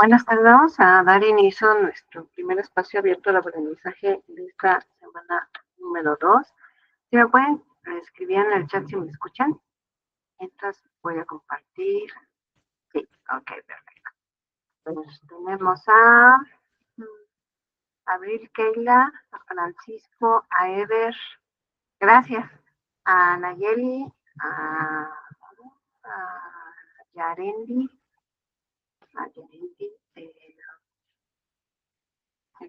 Buenas tardes, vamos a dar inicio a nuestro primer espacio abierto al aprendizaje de esta semana número 2. Si me pueden escribir en el chat si me escuchan. Entonces voy a compartir. Sí, ok, perfecto. Pues tenemos a Abril, Keila, a Francisco, a Ever, gracias, a Nayeli, a Yarendi, ¿a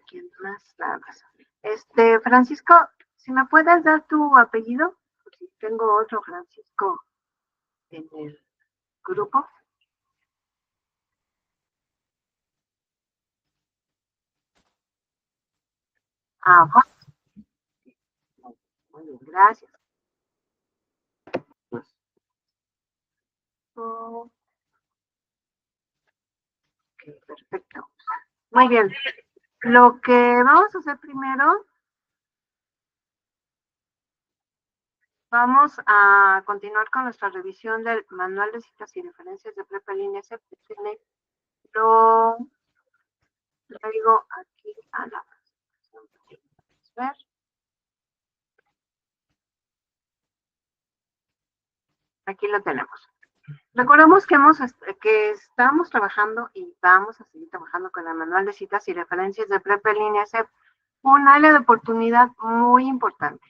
quién más? Nada más. Francisco, si me puedes dar tu apellido, porque tengo otro Francisco en el grupo. Ah, muy bien, gracias. Ok, perfecto. Muy bien. Lo que vamos a hacer primero, vamos a continuar con nuestra revisión del manual de citas y referencias de prepa línea C. Lo traigo aquí a la ver. Aquí lo tenemos. Recordemos que estamos trabajando y vamos a seguir trabajando con el manual de citas y referencias de prepa línea C, un área de oportunidad muy importante.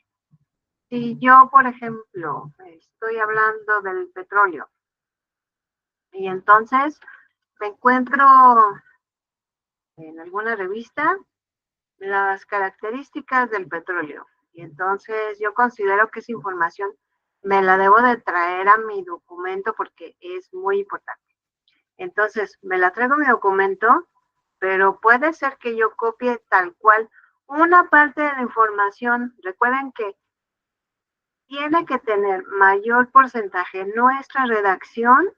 Si yo, por ejemplo, estoy hablando del petróleo y entonces me encuentro en alguna revista las características del petróleo y entonces yo considero que esa información me la debo de traer a mi documento porque es muy importante. Entonces, me la traigo mi documento, pero puede ser que yo copie tal cual una parte de la información. Recuerden que tiene que tener mayor porcentaje nuestra redacción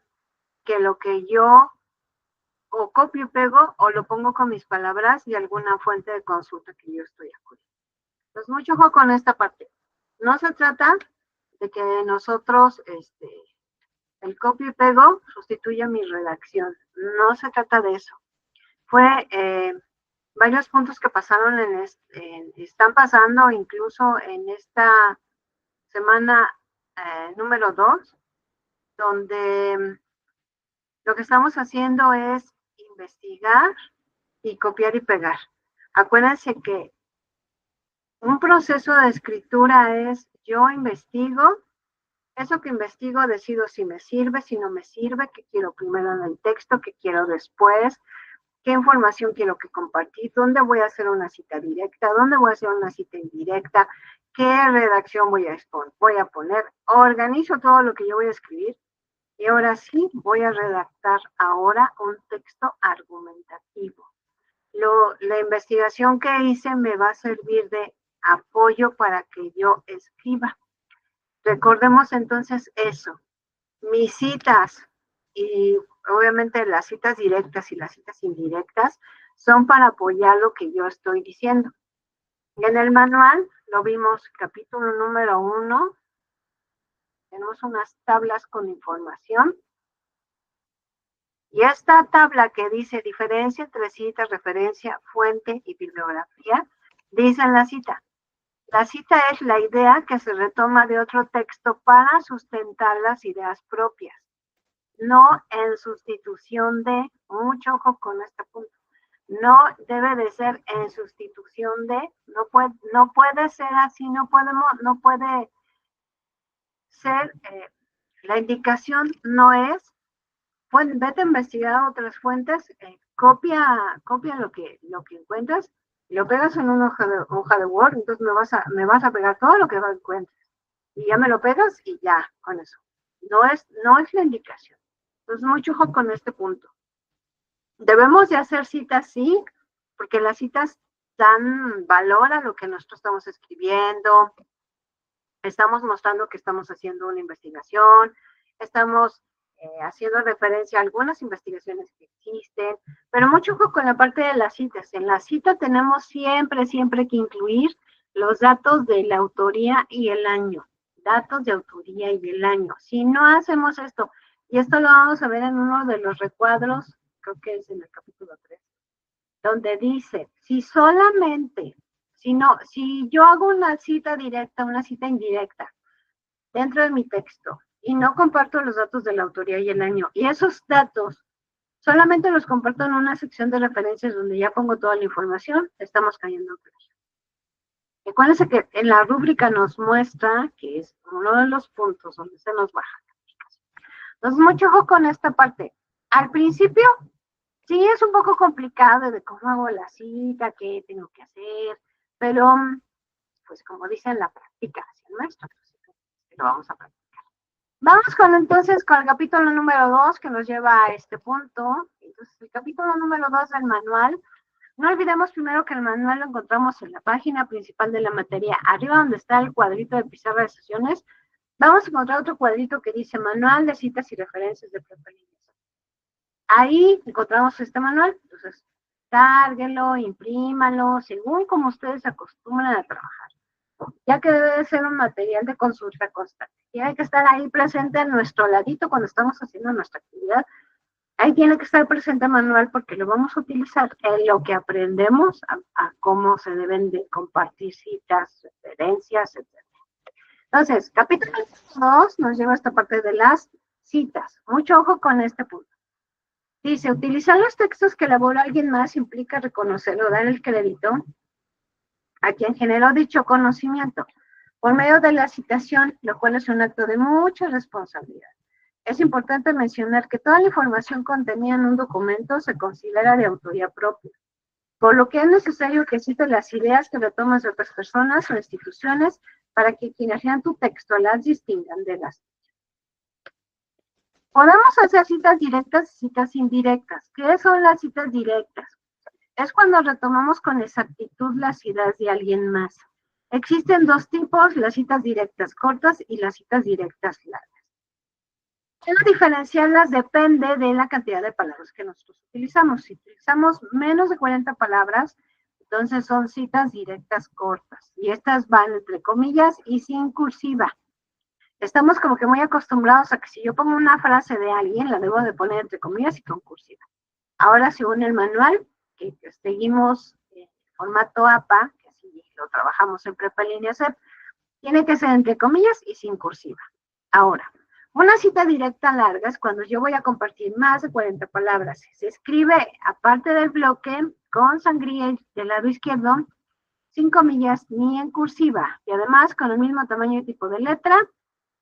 que lo que yo o copio y pego o lo pongo con mis palabras y alguna fuente de consulta que yo estoy acudiendo. Entonces, mucho ojo con esta parte. No se trata de que nosotros, el copio y pego sustituya mi redacción. No se trata de eso. Fue varios puntos que pasaron están pasando incluso en esta semana número 2, donde lo que estamos haciendo es investigar y copiar y pegar. Acuérdense que un proceso de escritura es yo investigo, eso que investigo decido si me sirve, si no me sirve, qué quiero primero en el texto, qué quiero después, qué información quiero que compartir, dónde voy a hacer una cita directa, dónde voy a hacer una cita indirecta, qué redacción voy a poner, organizo todo lo que yo voy a escribir y ahora sí voy a redactar ahora un texto argumentativo. La investigación que hice me va a servir de apoyo para que yo escriba. Recordemos entonces eso, mis citas y obviamente las citas directas y las citas indirectas son para apoyar lo que yo estoy diciendo. Y en el manual lo vimos, capítulo número 1, tenemos unas tablas con información. Y esta tabla que dice diferencia entre citas, referencia, fuente y bibliografía, dice en la cita. La cita es la idea que se retoma de otro texto para sustentar las ideas propias, no en sustitución de, mucho ojo con este punto, no debe de ser en sustitución de, no puede ser así, no puede ser, la indicación no es, vete a investigar otras fuentes, copia lo que encuentras y lo pegas en una hoja de Word, entonces me vas a pegar todo lo que encuentres y ya me lo pegas y ya, con eso. No es la indicación. Entonces, mucho ojo con este punto. Debemos de hacer citas, sí, porque las citas dan valor a lo que nosotros estamos escribiendo, estamos mostrando que estamos haciendo una investigación, estamos haciendo referencia a algunas investigaciones que existen, pero mucho ojo con la parte de las citas. En la cita tenemos siempre que incluir los datos de la autoría y el año, datos de autoría y el año. Si no hacemos esto, y esto lo vamos a ver en uno de los recuadros creo que es en el capítulo 3, donde dice, si yo hago una cita directa, una cita indirecta dentro de mi texto y no comparto los datos de la autoría y el año, y esos datos solamente los comparto en una sección de referencias donde ya pongo toda la información, estamos cayendo en plagio. Acuérdense que en la rúbrica nos muestra que es uno de los puntos donde se nos baja. Entonces, mucho ojo con esta parte. Al principio, sí es un poco complicado de cómo hago la cita, qué tengo que hacer, pero, pues como dicen, la práctica hacia el maestro, pues, lo vamos a practicar. Vamos entonces con el capítulo número 2 que nos lleva a este punto. Entonces, el capítulo número 2 del manual. No olvidemos primero que el manual lo encontramos en la página principal de la materia, arriba donde está el cuadrito de pizarra de sesiones. Vamos a encontrar otro cuadrito que dice Manual de citas y referencias de preparación. Ahí encontramos este manual. Entonces, cárguenlo, imprímanlo, según como ustedes se acostumbran a trabajar, ya que debe de ser un material de consulta constante. Tiene que estar ahí presente a nuestro ladito cuando estamos haciendo nuestra actividad. Ahí tiene que estar presente el manual porque lo vamos a utilizar en lo que aprendemos a cómo se deben de compartir citas, referencias, etc. Entonces, capítulo 2 nos lleva a esta parte de las citas. Mucho ojo con este punto. Dice, utilizar los textos que elabora alguien más implica reconocer o dar el crédito a quien generó dicho conocimiento por medio de la citación, lo cual es un acto de mucha responsabilidad. Es importante mencionar que toda la información contenida en un documento se considera de autoría propia, por lo que es necesario que cite las ideas que retomas de otras personas o instituciones para que quienes lean tu texto las distingan de las. Podemos hacer citas directas y citas indirectas. ¿Qué son las citas directas? Es cuando retomamos con exactitud las ideas de alguien más. Existen dos tipos, las citas directas cortas y las citas directas largas. Pero diferenciarlas depende de la cantidad de palabras que nosotros utilizamos. Si utilizamos menos de 40 palabras, entonces son citas directas cortas. Y estas van entre comillas y sin cursiva. Estamos como que muy acostumbrados a que si yo pongo una frase de alguien, la debo de poner entre comillas y con cursiva. Ahora, según el manual, que seguimos en formato APA, que así lo trabajamos en Prepa Línea CEP, tiene que ser entre comillas y sin cursiva. Ahora, una cita directa larga es cuando yo voy a compartir más de 40 palabras. Se escribe, aparte del bloque, con sangría del lado izquierdo, sin comillas ni en cursiva, y además con el mismo tamaño y tipo de letra,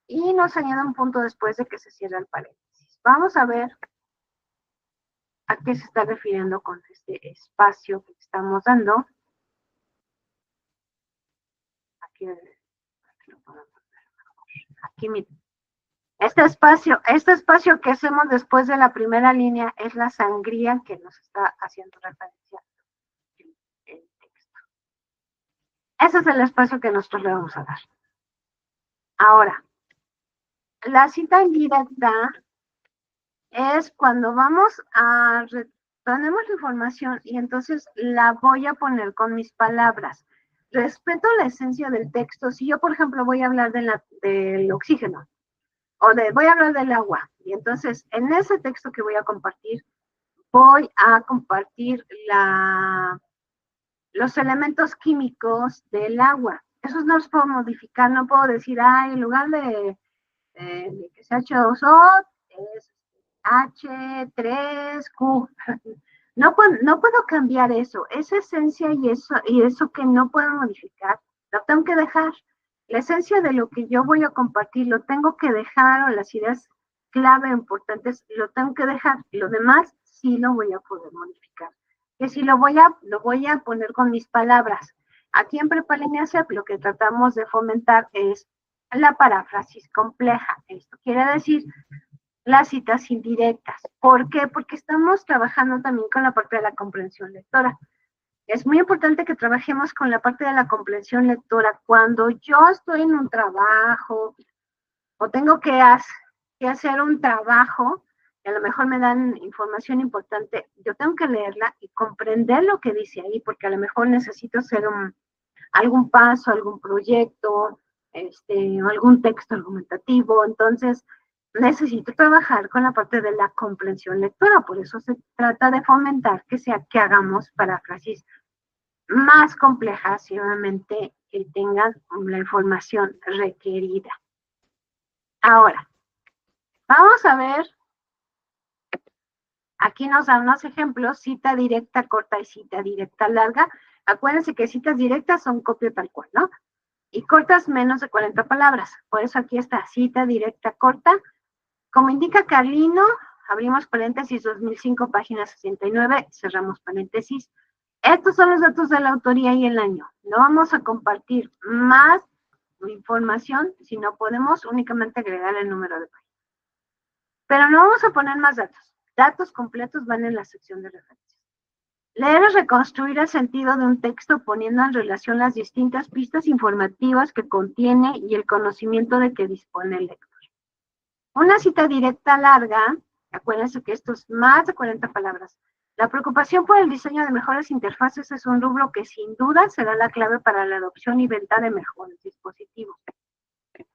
y nos añade un punto después de que se cierra el paréntesis. Vamos a ver a qué se está refiriendo con este espacio que estamos dando. Aquí lo podemos ver. Aquí miren. Este espacio que hacemos después de la primera línea es la sangría que nos está haciendo referencia el texto. Ese es el espacio que nosotros le vamos a dar. Ahora, la cita indirecta es cuando tenemos la información y entonces la voy a poner con mis palabras. Respeto la esencia del texto. Si yo, por ejemplo, voy a hablar del oxígeno o voy a hablar del agua, y entonces en ese texto que voy a compartir los elementos químicos del agua. Esos no los puedo modificar, no puedo decir, en lugar de que sea H2O, es H3Q. No puedo cambiar eso, esa esencia y eso que no puedo modificar, lo tengo que dejar. La esencia de lo que yo voy a compartir lo tengo que dejar, o las ideas clave importantes lo tengo que dejar. Lo demás sí lo voy a poder modificar. Que si lo voy a poner con mis palabras. Aquí en Prepa Línea CEP lo que tratamos de fomentar es la paráfrasis compleja. Esto quiere decir las citas indirectas. ¿Por qué? Porque estamos trabajando también con la parte de la comprensión lectora. Es muy importante que trabajemos con la parte de la comprensión lectora. Cuando yo estoy en un trabajo o tengo que hacer un trabajo, y a lo mejor me dan información importante, yo tengo que leerla y comprender lo que dice ahí, porque a lo mejor necesito hacer algún paso, algún proyecto, algún texto argumentativo. Entonces, necesito trabajar con la parte de la comprensión lectora. Por eso se trata de fomentar que hagamos paráfrasis más complejas y obviamente que tengan la información requerida. Ahora, vamos a ver, aquí nos dan unos ejemplos, cita directa corta y cita directa larga. Acuérdense que citas directas son copia tal cual, ¿no? Y cortas menos de 40 palabras. Por eso aquí está cita directa corta. Como indica Carlino, abrimos paréntesis 2005, página 69, cerramos paréntesis. Estos son los datos de la autoría y el año. No vamos a compartir más información si no podemos únicamente agregar el número de página. Pero no vamos a poner más datos. Datos completos van en la sección de referencias. Leer es reconstruir el sentido de un texto poniendo en relación las distintas pistas informativas que contiene y el conocimiento de que dispone el lector. Una cita directa larga, acuérdense que esto es más de 40 palabras. La preocupación por el diseño de mejores interfaces es un rubro que sin duda será la clave para la adopción y venta de mejores dispositivos.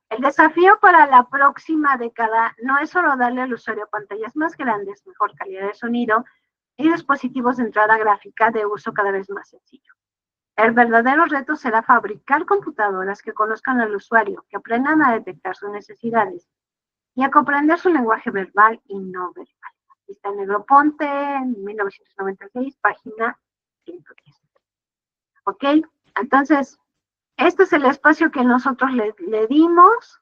El desafío para la próxima década no es solo darle al usuario pantallas más grandes, mejor calidad de sonido y dispositivos de entrada gráfica de uso cada vez más sencillo. El verdadero reto será fabricar computadoras que conozcan al usuario, que aprendan a detectar sus necesidades y a comprender su lenguaje verbal y no verbal. Aquí está Negroponte, en 1996, página 110. ¿Ok? Entonces, este es el espacio que nosotros le dimos.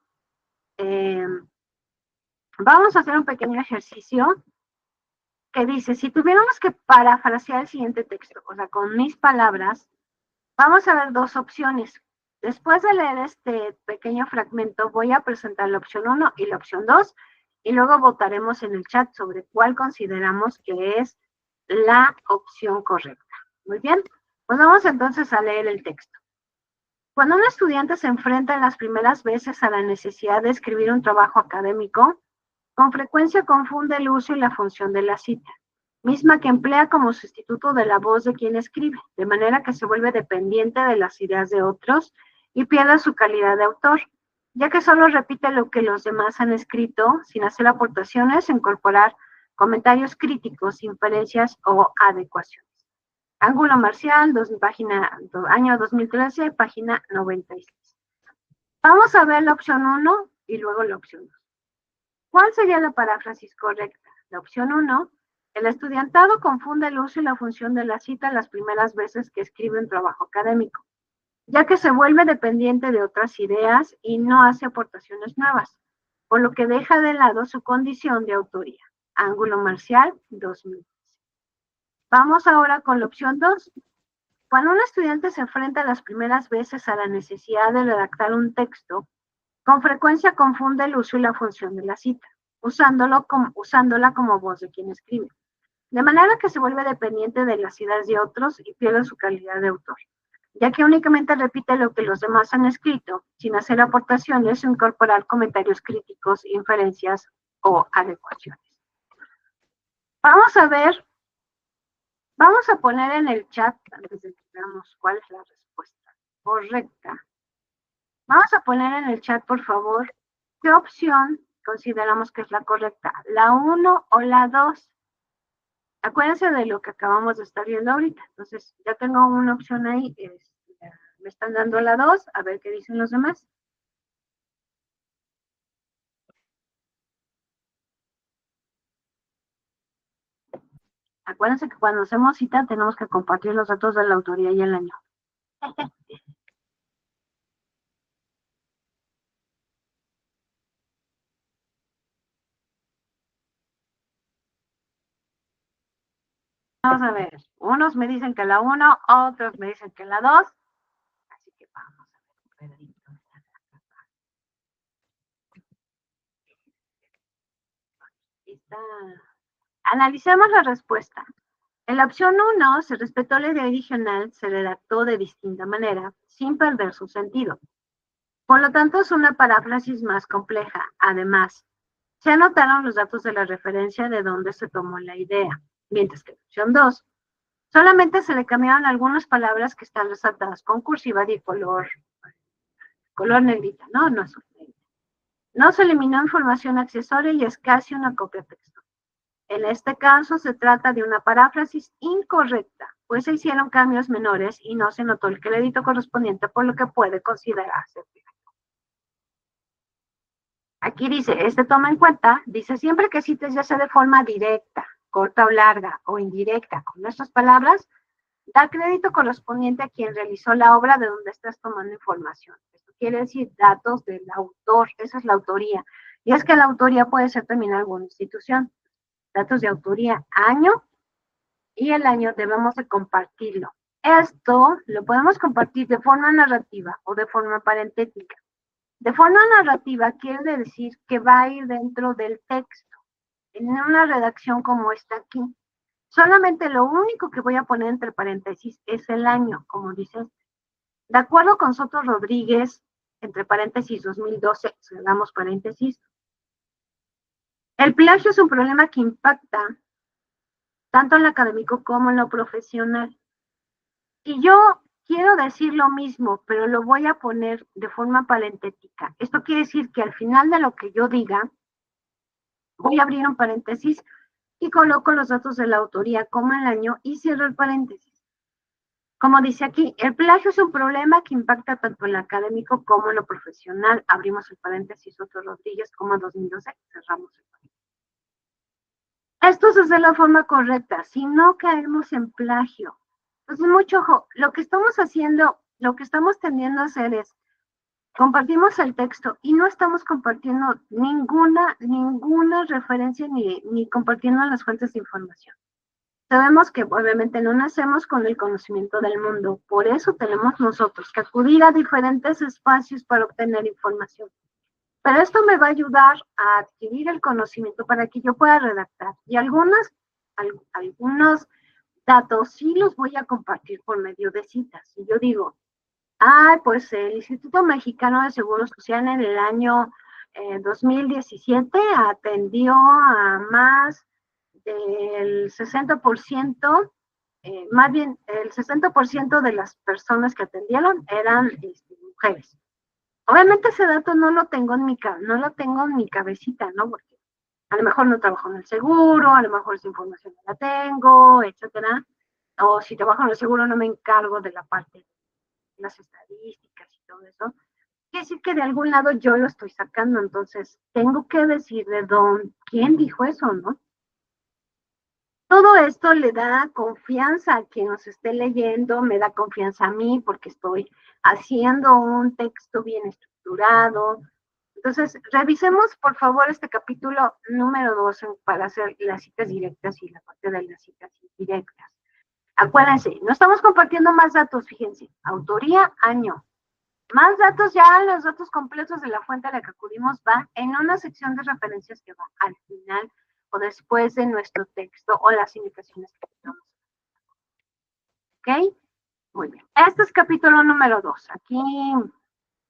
Vamos a hacer un pequeño ejercicio que dice, si tuviéramos que parafrasear el siguiente texto, o sea, con mis palabras, vamos a ver dos opciones. Después de leer este pequeño fragmento, voy a presentar la opción 1 y la opción 2, y luego votaremos en el chat sobre cuál consideramos que es la opción correcta. Muy bien, pues vamos entonces a leer el texto. Cuando un estudiante se enfrenta en las primeras veces a la necesidad de escribir un trabajo académico, con frecuencia confunde el uso y la función de la cita, misma que emplea como sustituto de la voz de quien escribe, de manera que se vuelve dependiente de las ideas de otros y pierde su calidad de autor, ya que solo repite lo que los demás han escrito sin hacer aportaciones o incorporar comentarios críticos, inferencias o adecuaciones. Ángulo Marcial, año 2013, página 96. Vamos a ver la opción 1 y luego la opción 2. ¿Cuál sería la paráfrasis correcta? La opción 1, el estudiantado confunde el uso y la función de la cita las primeras veces que escribe un trabajo académico, ya que se vuelve dependiente de otras ideas y no hace aportaciones nuevas, por lo que deja de lado su condición de autoría. Ángulo Marcial, 2000. Vamos ahora con la opción 2. Cuando un estudiante se enfrenta las primeras veces a la necesidad de redactar un texto, con frecuencia confunde el uso y la función de la cita, usándola como voz de quien escribe, de manera que se vuelve dependiente de las ideas de otros y pierde su calidad de autor, ya que únicamente repite lo que los demás han escrito, sin hacer aportaciones o incorporar comentarios críticos, inferencias o adecuaciones. Vamos a poner en el chat, antes de que veamos cuál es la respuesta correcta. Vamos a poner en el chat, por favor, qué opción consideramos que es la correcta, la 1 o la 2. Acuérdense de lo que acabamos de estar viendo ahorita. Entonces, ya tengo una opción ahí. Me están dando la 2, a ver qué dicen los demás. Acuérdense que cuando hacemos cita tenemos que compartir los datos de la autoría y el año. Vamos a ver. Unos me dicen que la 1, otros me dicen que la 2. Así que vamos a ver. Está. Analicemos la respuesta. En la opción 1 se respetó la idea original, se redactó de distinta manera, sin perder su sentido. Por lo tanto, es una paráfrasis más compleja. Además, se anotaron los datos de la referencia de donde se tomó la idea, mientras que en la opción 2 solamente se le cambiaron algunas palabras que están resaltadas con cursiva de color negrita, no azul negrita. No se eliminó información accesoria y es casi una copia texto. En este caso se trata de una paráfrasis incorrecta, pues se hicieron cambios menores y no se notó el crédito correspondiente, por lo que puede considerarse. Aquí dice, toma en cuenta, dice, siempre que cites ya sea de forma directa, corta o larga, o indirecta, con nuestras palabras, da crédito correspondiente a quien realizó la obra de donde estás tomando información. Esto quiere decir datos del autor, esa es la autoría. Y es que la autoría puede ser también alguna institución. Datos de autoría, año, y el año debemos de compartirlo. Esto lo podemos compartir de forma narrativa o de forma parentética. De forma narrativa quiere decir que va a ir dentro del texto, en una redacción como esta aquí. Solamente lo único que voy a poner entre paréntesis es el año, como dice. De acuerdo con Soto Rodríguez, entre paréntesis 2012, cerramos paréntesis, el plagio es un problema que impacta tanto en lo académico como en lo profesional. Y yo quiero decir lo mismo, pero lo voy a poner de forma parentética. Esto quiere decir que al final de lo que yo diga, voy a abrir un paréntesis y coloco los datos de la autoría como el año y cierro el paréntesis. Como dice aquí, el plagio es un problema que impacta tanto en lo académico como en lo profesional. Abrimos el paréntesis, Soto Rodríguez, como 2012, cerramos el paréntesis. Esto es de la forma correcta, si no caemos en plagio. Entonces, mucho ojo, lo que estamos haciendo, lo que estamos tendiendo a hacer es, compartimos el texto y no estamos compartiendo ninguna referencia ni compartiendo las fuentes de información. Sabemos que obviamente no nacemos con el conocimiento del mundo, por eso tenemos nosotros que acudir a diferentes espacios para obtener información. Pero esto me va a ayudar a adquirir el conocimiento para que yo pueda redactar. Y algunos datos sí los voy a compartir por medio de citas. Y yo digo, pues el Instituto Mexicano de Seguro Social en el año 2017 atendió a más del 60%, más bien el 60% de las personas que atendieron eran mujeres. Obviamente ese dato no lo tengo en mi cabecita, ¿no? Porque a lo mejor no trabajo en el seguro, a lo mejor esa información no la tengo, etcétera. O si trabajo en el seguro no me encargo de la parte de las estadísticas y todo eso. Quiere decir que de algún lado yo lo estoy sacando, entonces tengo que decir de quién dijo eso, ¿no? Todo esto le da confianza a quien nos esté leyendo, me da confianza a mí porque estoy haciendo un texto bien estructurado. Entonces, revisemos por favor este capítulo número 2 para hacer las citas directas y la parte de las citas indirectas. Acuérdense, no estamos compartiendo más datos, fíjense, autoría, año. Más datos, ya los datos completos de la fuente a la que acudimos va en una sección de referencias que va al final o después de nuestro texto o las indicaciones que tenemos. ¿Ok? Muy bien. Este es capítulo número 2. Aquí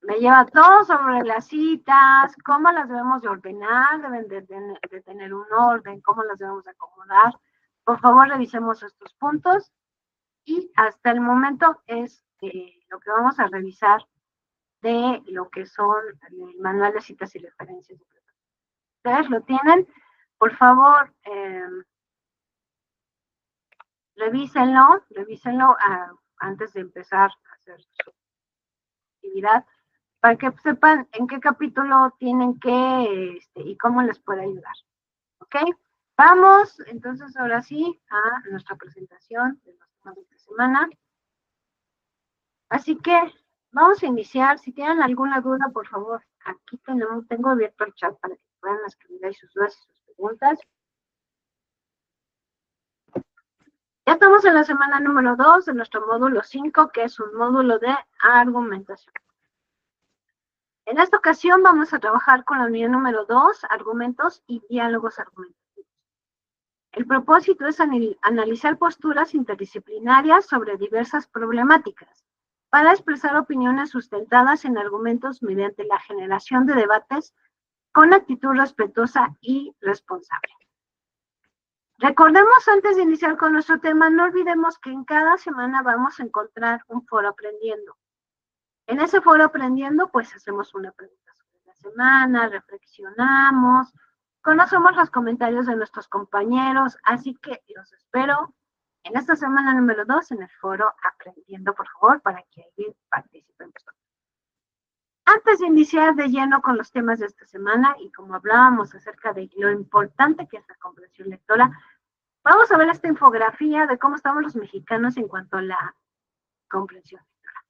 me lleva todo sobre las citas, cómo las debemos de ordenar, deben de tener un orden, cómo las debemos de acomodar. Por favor, revisemos estos puntos y hasta el momento es lo que vamos a revisar de lo que son el manual de citas y referencias. Ustedes lo tienen, por favor, revísenlo antes de empezar a hacer su actividad, para que sepan en qué capítulo tienen que y cómo les puede ayudar. ¿Ok? Vamos, entonces, ahora sí, a nuestra presentación de los temas de esta semana. Así que vamos a iniciar. Si tienen alguna duda, por favor, aquí tengo abierto el chat para que puedan escribir ahí sus dudas y sus preguntas. Ya estamos en la semana número 2 de nuestro módulo 5, que es un módulo de argumentación. En esta ocasión vamos a trabajar con la unidad número 2, argumentos y diálogos argumentativos. El propósito es analizar posturas interdisciplinarias sobre diversas problemáticas para expresar opiniones sustentadas en argumentos mediante la generación de debates con actitud respetuosa y responsable. Recordemos antes de iniciar con nuestro tema, no olvidemos que en cada semana vamos a encontrar un foro aprendiendo. En ese foro aprendiendo, pues hacemos una pregunta sobre la semana, reflexionamos, conocemos los comentarios de nuestros compañeros, así que los espero en esta semana número 2 en el foro Aprendiendo, por favor, para que ahí participen. Antes de iniciar de lleno con los temas de esta semana, y como hablábamos acerca de lo importante que es la comprensión lectora, vamos a ver esta infografía de cómo estamos los mexicanos en cuanto a la comprensión lectora.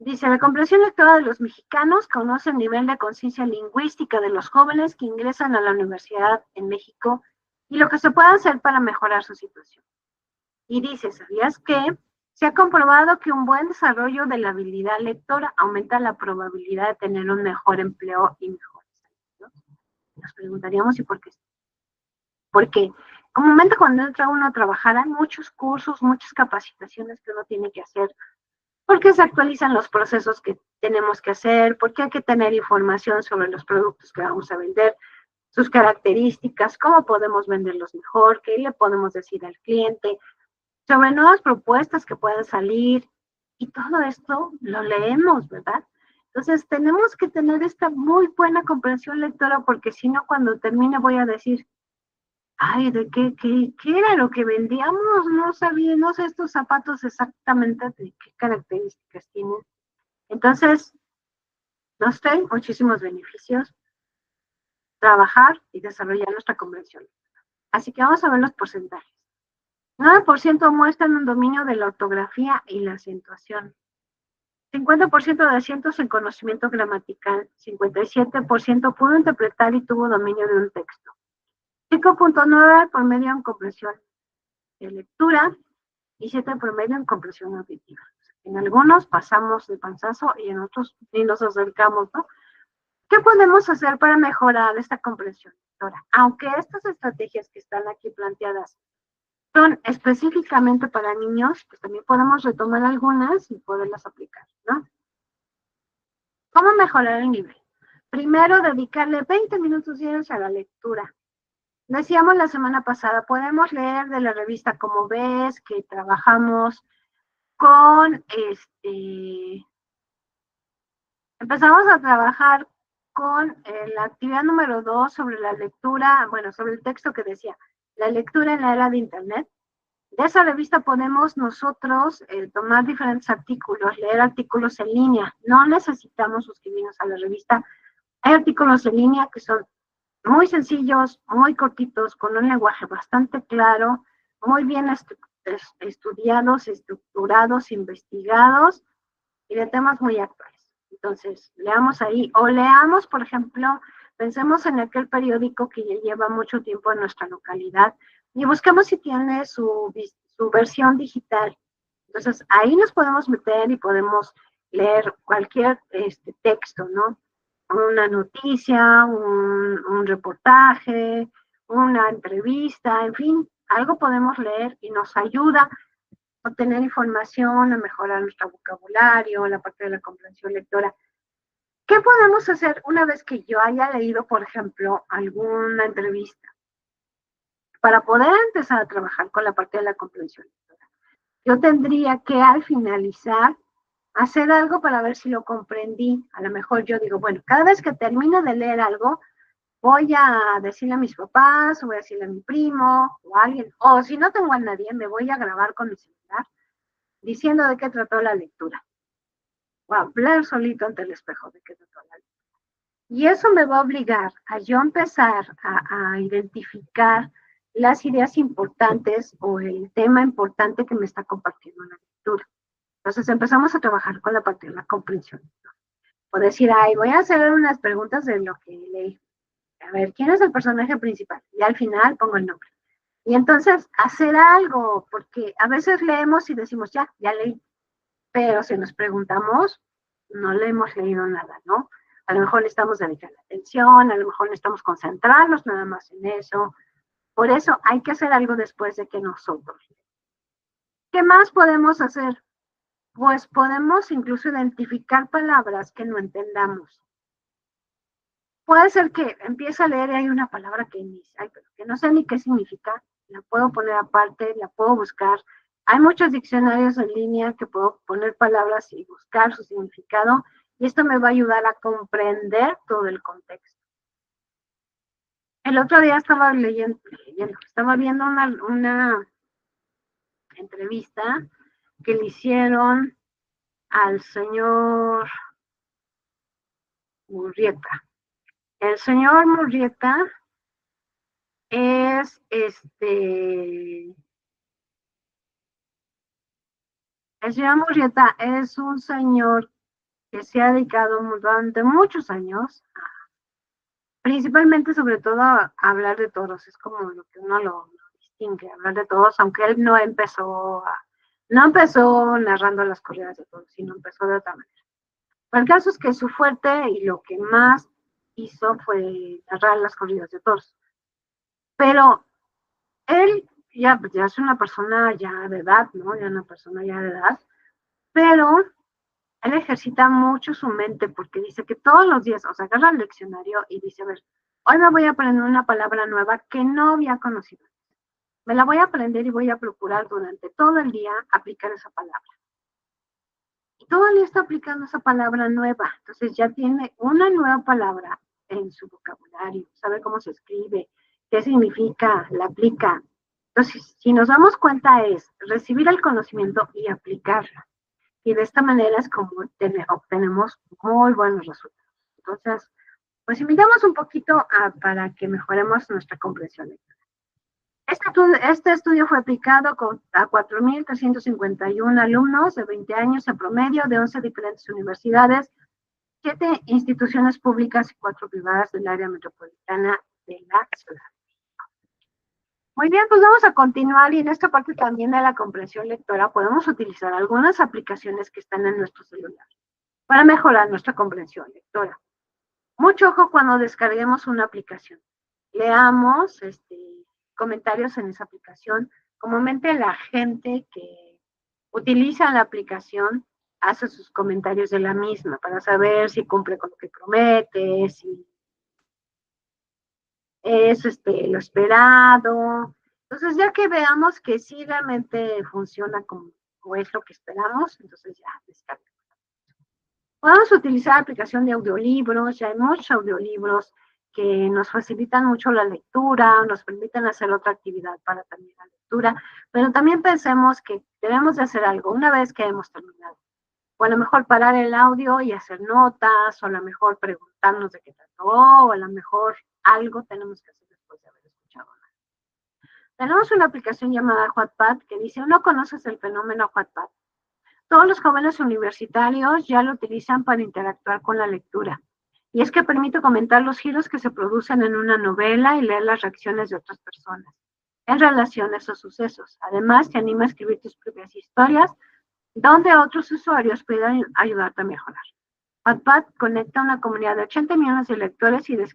Dice, la comprensión lectora de los mexicanos conoce el nivel de conciencia lingüística de los jóvenes que ingresan a la universidad en México y lo que se puede hacer para mejorar su situación. Y dice, ¿sabías qué? Se ha comprobado que un buen desarrollo de la habilidad lectora aumenta la probabilidad de tener un mejor empleo y mejores salarios. Nos preguntaríamos, ¿y por qué? Porque comúnmente cuando entra uno a trabajar hay muchos cursos, muchas capacitaciones que uno tiene que hacer, porque se actualizan los procesos que tenemos que hacer, porque hay que tener información sobre los productos que vamos a vender, sus características, cómo podemos venderlos mejor, qué le podemos decir al cliente, sobre nuevas propuestas que puedan salir, y todo esto lo leemos, ¿verdad? Entonces tenemos que tener esta muy buena comprensión lectora, porque si no, cuando termine voy a decir, ay, ¿de qué era lo que vendíamos? No sabía, no sé estos zapatos exactamente de qué características tienen. Entonces, nos trae muchísimos beneficios trabajar y desarrollar nuestra comprensión. Así que vamos a ver los porcentajes. 9% muestran un dominio de la ortografía y la acentuación. 50% de asientos en conocimiento gramatical. 57% pudo interpretar y tuvo dominio de un texto. 5.9 promedio en comprensión de lectura y 7 promedio en comprensión auditiva. En algunos pasamos de panzazo y en otros ni nos acercamos, ¿no? ¿Qué podemos hacer para mejorar esta comprensión lectora? Aunque estas estrategias que están aquí planteadas son específicamente para niños, pues también podemos retomar algunas y poderlas aplicar, ¿no? ¿Cómo mejorar el nivel? Primero, dedicarle 20 minutos diarios a la lectura. Decíamos la semana pasada, podemos leer de la revista Como Ves, que trabajamos con, empezamos a trabajar con la actividad número 2 sobre la lectura, bueno, sobre el texto que decía, la lectura en la era de Internet. De esa revista podemos nosotros tomar diferentes artículos, leer artículos en línea. No necesitamos suscribirnos a la revista. Hay artículos en línea que son muy sencillos, muy cortitos, con un lenguaje bastante claro, muy bien estudiados, estructurados, investigados y de temas muy actuales. Entonces, leamos ahí, o leamos, por ejemplo, pensemos en aquel periódico que ya lleva mucho tiempo en nuestra localidad y busquemos si tiene su versión digital. Entonces, ahí nos podemos meter y podemos leer cualquier texto, ¿no? Una noticia, un reportaje, una entrevista, en fin, algo podemos leer y nos ayuda a obtener información, a mejorar nuestro vocabulario, la parte de la comprensión lectora. ¿Qué podemos hacer una vez que yo haya leído, por ejemplo, alguna entrevista? Para poder empezar a trabajar con la parte de la comprensión lectora, yo tendría que al finalizar hacer algo para ver si lo comprendí. A lo mejor yo digo, bueno, cada vez que termino de leer algo, voy a decirle a mis papás, o voy a decirle a mi primo, o a alguien, o si no tengo a nadie, me voy a grabar con mi celular, diciendo de qué trató la lectura. Voy a hablar solito ante el espejo de qué trató la lectura. Y eso me va a obligar a yo empezar a identificar las ideas importantes o el tema importante que me está compartiendo la lectura. Entonces empezamos a trabajar con la parte de la comprensión. O decir, ay, voy a hacer unas preguntas de lo que leí. A ver, ¿quién es el personaje principal? Y al final pongo el nombre. Y entonces hacer algo, porque a veces leemos y decimos, ya leí. Pero si nos preguntamos, no le hemos leído nada, ¿no? A lo mejor necesitamos dedicar la atención, a lo mejor necesitamos concentrarnos nada más en eso. Por eso hay que hacer algo después de que nosotros. ¿Qué más podemos hacer? Pues podemos incluso identificar palabras que no entendamos. Puede ser que empiece a leer y hay una palabra que no sé ni qué significa, la puedo poner aparte, la puedo buscar. Hay muchos diccionarios en línea que puedo poner palabras y buscar su significado y esto me va a ayudar a comprender todo el contexto. El otro día estaba estaba viendo una entrevista que le hicieron al señor Murrieta. El señor Murrieta es el señor Murrieta es un señor que se ha dedicado durante muchos años, principalmente sobre todo a hablar de toros, es como lo que uno lo distingue, hablar de toros, aunque él no empezó narrando las corridas de toros, sino empezó de otra manera. Pero el caso es que su fuerte y lo que más hizo fue narrar las corridas de toros. Pero él ya es una persona ya de edad, ¿no? Ya una persona ya de edad, pero él ejercita mucho su mente porque dice que todos los días, o sea, agarra el diccionario y dice, a ver, hoy me voy a aprender una palabra nueva que no había conocido. Me la voy a aprender y voy a procurar durante todo el día aplicar esa palabra. Y todo el día está aplicando esa palabra nueva. Entonces ya tiene una nueva palabra en su vocabulario, sabe cómo se escribe, qué significa, la aplica. Entonces, si nos damos cuenta es recibir el conocimiento y aplicarlo. Y de esta manera es como obtenemos muy buenos resultados. Entonces, pues invitamos un poquito para que mejoremos nuestra comprensión lectora. Este estudio fue aplicado a 4.351 alumnos de 20 años en promedio de 11 diferentes universidades, 7 instituciones públicas y 4 privadas del área metropolitana de la ciudad. Muy bien, pues vamos a continuar y en esta parte también de la comprensión lectora podemos utilizar algunas aplicaciones que están en nuestro celular para mejorar nuestra comprensión lectora. Mucho ojo cuando descarguemos una aplicación. Leamos comentarios en esa aplicación. Comúnmente la gente que utiliza la aplicación hace sus comentarios de la misma para saber si cumple con lo que promete, si es lo esperado. Entonces, ya que veamos que sí realmente funciona como es lo que esperamos, entonces ya descargamos. Podemos utilizar la aplicación de audiolibros, ya hay muchos audiolibros que nos facilitan mucho la lectura, nos permiten hacer otra actividad para también la lectura, pero también pensemos que debemos de hacer algo una vez que hemos terminado. O a lo mejor parar el audio y hacer notas, o a lo mejor preguntarnos de qué trató, o a lo mejor algo tenemos que hacer después de haber escuchado nada. Tenemos una aplicación llamada Wattpad que dice, ¿no conoces el fenómeno Wattpad? Todos los jóvenes universitarios ya lo utilizan para interactuar con la lectura. Y es que permite comentar los giros que se producen en una novela y leer las reacciones de otras personas en relación a esos sucesos. Además, te anima a escribir tus propias historias donde otros usuarios puedan ayudarte a mejorar. Wattpad conecta una comunidad de 80 millones de lectores y de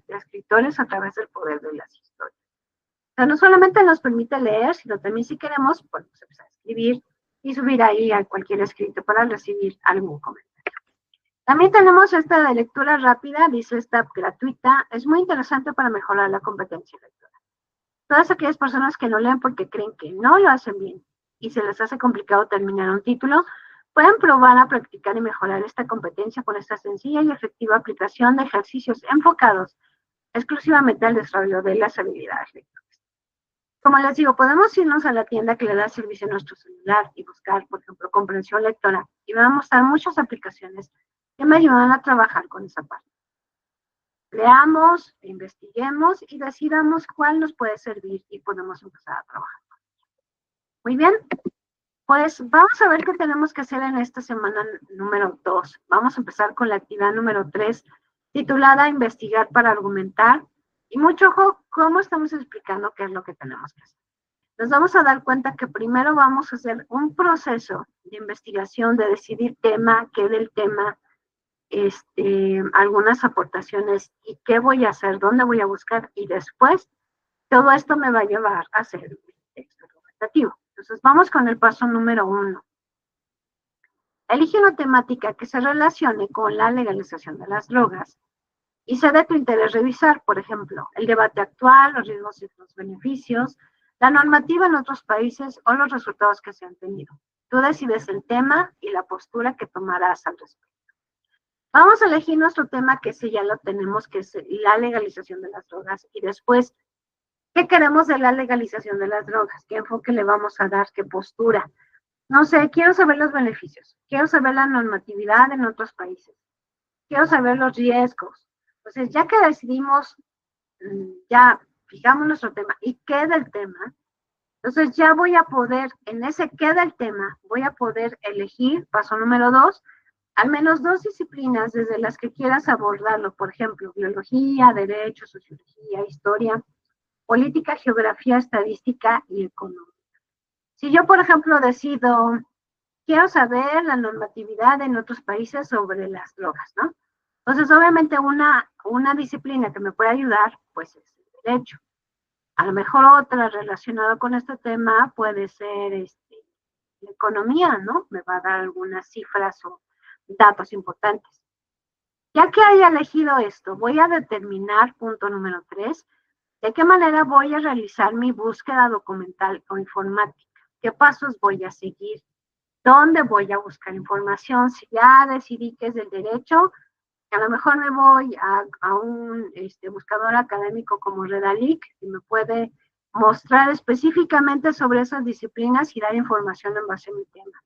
escritores a través del poder de las historias. O sea, no solamente nos permite leer, sino también si queremos, podemos empezar a escribir y subir ahí a cualquier escrito para recibir algún comentario. También tenemos esta de lectura rápida, dice esta gratuita, es muy interesante para mejorar la competencia lectora. Todas aquellas personas que no leen porque creen que no lo hacen bien y se les hace complicado terminar un título, pueden probar a practicar y mejorar esta competencia con esta sencilla y efectiva aplicación de ejercicios enfocados exclusivamente al desarrollo de las habilidades lectoras. Como les digo, podemos irnos a la tienda que le da servicio a nuestro celular y buscar, por ejemplo, comprensión lectora y van a mostrar muchas aplicaciones que me ayudan a trabajar con esa parte. Leamos, investiguemos y decidamos cuál nos puede servir y podemos empezar a trabajar. Muy bien, pues vamos a ver qué tenemos que hacer en esta semana número 2. Vamos a empezar con la actividad número 3, titulada Investigar para argumentar. Y mucho ojo, cómo estamos explicando qué es lo que tenemos que hacer. Nos vamos a dar cuenta que primero vamos a hacer un proceso de investigación, de decidir tema, qué del tema, algunas aportaciones y qué voy a hacer, dónde voy a buscar y después todo esto me va a llevar a hacer un texto argumentativo. Entonces vamos con el paso número 1. Elige una temática que se relacione con la legalización de las drogas y sea de tu interés revisar, por ejemplo, el debate actual, los riesgos y los beneficios, la normativa en otros países o los resultados que se han tenido. Tú decides el tema y la postura que tomarás al respecto. Vamos a elegir nuestro tema, que ese ya lo tenemos, que es la legalización de las drogas. Y después, ¿qué queremos de la legalización de las drogas? ¿Qué enfoque le vamos a dar? ¿Qué postura? No sé, quiero saber los beneficios. Quiero saber la normatividad en otros países. Quiero saber los riesgos. Entonces, ya que decidimos, ya fijamos nuestro tema y qué del tema, entonces ya voy a poder, en ese qué del tema, voy a poder elegir, paso número 2, al menos 2 disciplinas desde las que quieras abordarlo. Por ejemplo, biología, derecho, sociología, historia, política, geografía, estadística y economía. Si yo, por ejemplo, decido, quiero saber la normatividad en otros países sobre las drogas, ¿no? Entonces, obviamente, una disciplina que me puede ayudar, pues es el derecho. A lo mejor otra relacionada con este tema puede ser la economía, ¿no? Me va a dar algunas cifras o datos importantes. Ya que haya elegido esto, voy a determinar, punto número 3, de qué manera voy a realizar mi búsqueda documental o informática. ¿Qué pasos voy a seguir? ¿Dónde voy a buscar información? Si ya decidí que es del derecho, a lo mejor me voy a un buscador académico como Redalic, que me puede mostrar específicamente sobre esas disciplinas y dar información en base a mi tema.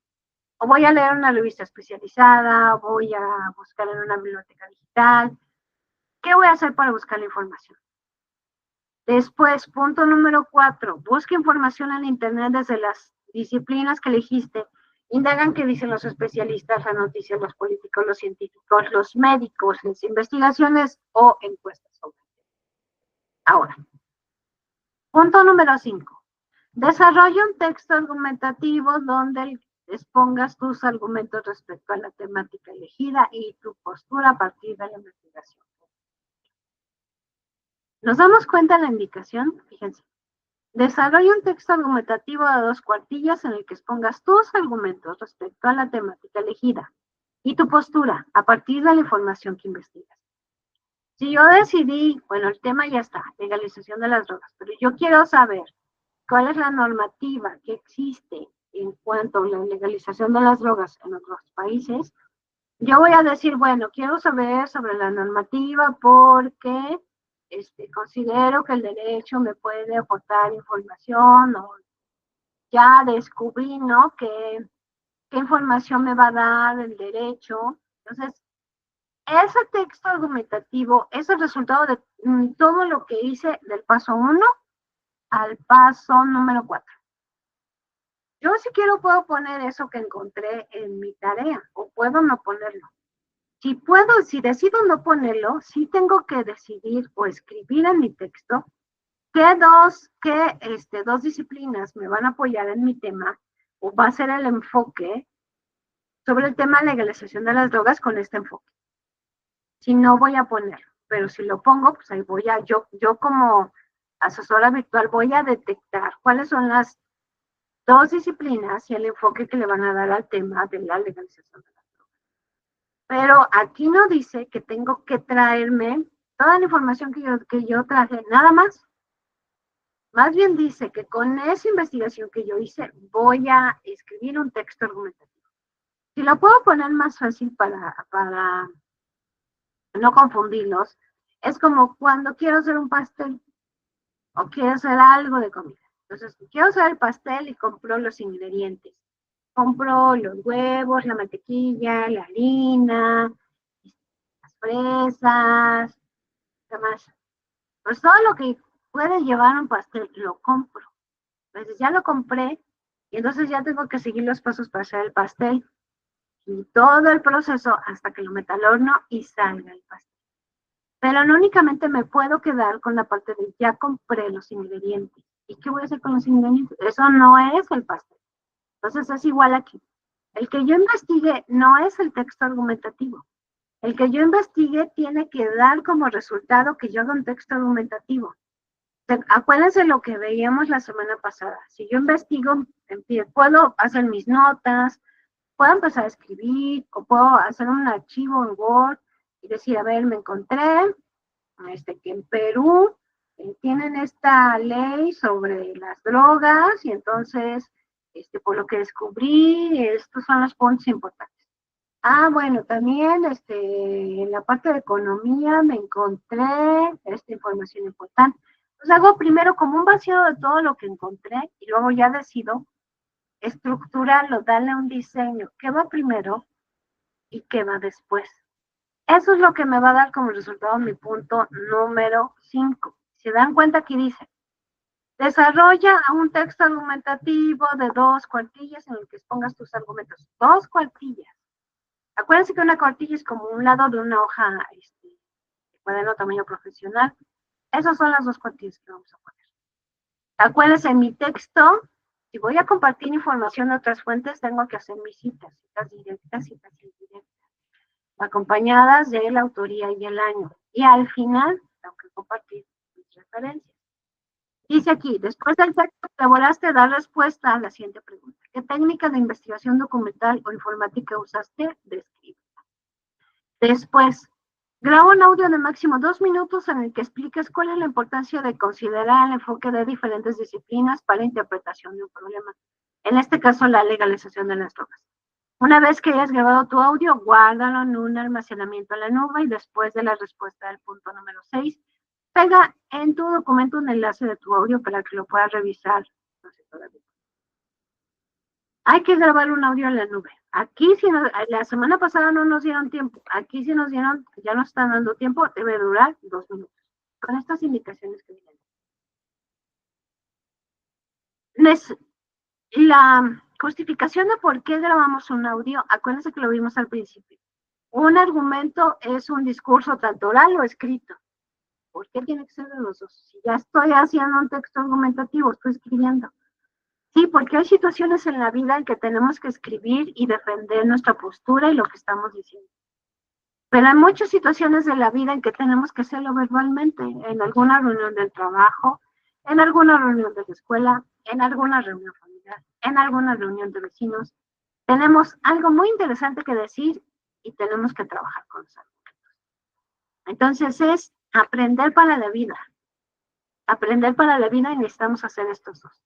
O voy a leer una revista especializada, voy a buscar en una biblioteca digital. ¿Qué voy a hacer para buscar la información? Después, punto número 4, busca información en Internet desde las disciplinas que elegiste. Indagan qué dicen los especialistas, las noticias, los políticos, los científicos, los médicos, las investigaciones o encuestas. Ahora, punto número 5. Desarrolla un texto argumentativo donde expongas tus argumentos respecto a la temática elegida y tu postura a partir de la investigación. ¿Nos damos cuenta de la indicación? Fíjense. Desarrolla un texto argumentativo de 2 cuartillas en el que expongas tus argumentos respecto a la temática elegida y tu postura a partir de la información que investigas. Si yo decidí, bueno, el tema ya está, legalización de las drogas, pero yo quiero saber cuál es la normativa que existe en cuanto a la legalización de las drogas en otros países, yo voy a decir, bueno, quiero saber sobre la normativa porque considero que el derecho me puede aportar información, o ya descubrí, ¿no? ¿Qué información me va a dar el derecho? Entonces, ese texto argumentativo es el resultado de todo lo que hice del paso 1 al paso número 4. Yo, si quiero, puedo poner eso que encontré en mi tarea, o puedo no ponerlo. Si decido no ponerlo, sí tengo que decidir o escribir en mi texto qué dos disciplinas me van a apoyar en mi tema, o va a ser el enfoque sobre el tema de legalización de las drogas con este enfoque. Si no, voy a ponerlo, pero si lo pongo, pues ahí voy a, yo como asesora virtual voy a detectar cuáles son las 2 disciplinas y el enfoque que le van a dar al tema de la legalización de las drogas. Pero aquí no dice que tengo que traerme toda la información que yo traje, nada más. Más bien dice que con esa investigación que yo hice, voy a escribir un texto argumentativo. Si lo puedo poner más fácil para no confundirlos, es como cuando quiero hacer un pastel o quiero hacer algo de comida. Entonces, quiero hacer el pastel y compro los ingredientes. Compro los huevos, la mantequilla, la harina, las fresas, ¿qué más? Pues todo lo que puede llevar un pastel, lo compro. Entonces ya lo compré y entonces ya tengo que seguir los pasos para hacer el pastel. Y todo el proceso hasta que lo meta al horno y salga el pastel. Pero no únicamente me puedo quedar con la parte de ya compré los ingredientes. ¿Y qué voy a hacer con los ingredientes? Eso no es el pastel. Entonces es igual aquí. El que yo investigue no es el texto argumentativo. El que yo investigue tiene que dar como resultado que yo haga un texto argumentativo. Acuérdense lo que veíamos la semana pasada. Si yo investigo, puedo hacer mis notas, puedo empezar a escribir, o puedo hacer un archivo en Word y decir, a ver, me encontré que en Perú tienen esta ley sobre las drogas y entonces, por lo que descubrí, estos son los puntos importantes. Bueno, también en la parte de economía me encontré esta información importante. Pues hago primero como un vacío de todo lo que encontré y luego ya decido estructurarlo, darle un diseño, qué va primero y qué va después. Eso es lo que me va a dar como resultado mi punto número 5. Si dan cuenta, aquí dice, desarrolla un texto argumentativo de 2 cuartillas en el que expongas tus argumentos. 2 cuartillas. Acuérdense que una cuartilla es como un lado de una hoja de cuaderno tamaño profesional. Esas son las 2 cuartillas que vamos a poner. Acuérdense, en mi texto, si voy a compartir información de otras fuentes, tengo que hacer mis citas directas, citas indirectas, acompañadas de la autoría y el año. Y al final, tengo que compartir mis referencias. Dice aquí, después del texto que elaboraste, da respuesta a la siguiente pregunta. ¿Qué técnica de investigación documental o informática usaste? Describe. Después, graba un audio de máximo 2 minutos en el que expliques cuál es la importancia de considerar el enfoque de diferentes disciplinas para la interpretación de un problema. En este caso, la legalización de las drogas. Una vez que hayas grabado tu audio, guárdalo en un almacenamiento en la nube y después de la respuesta del punto número 6, pega en tu documento un enlace de tu audio para que lo puedas revisar. No sé todavía. Hay que grabar un audio en la nube. Aquí, si no, la semana pasada no nos dieron tiempo. Aquí, si nos dieron, ya nos están dando tiempo, debe durar 2 minutos. Con estas indicaciones que vienen. La justificación de por qué grabamos un audio, acuérdense que lo vimos al principio. Un argumento es un discurso tanto oral o escrito. ¿Por qué tiene que ser de los dos? Si ya estoy haciendo un texto argumentativo, estoy escribiendo. Sí, porque hay situaciones en la vida en que tenemos que escribir y defender nuestra postura y lo que estamos diciendo. Pero hay muchas situaciones de la vida en que tenemos que hacerlo verbalmente, en alguna reunión del trabajo, en alguna reunión de la escuela, en alguna reunión familiar, en alguna reunión de vecinos. Tenemos algo muy interesante que decir y tenemos que trabajar con eso. Entonces es aprender para la vida. Aprender para la vida y necesitamos hacer estos dos.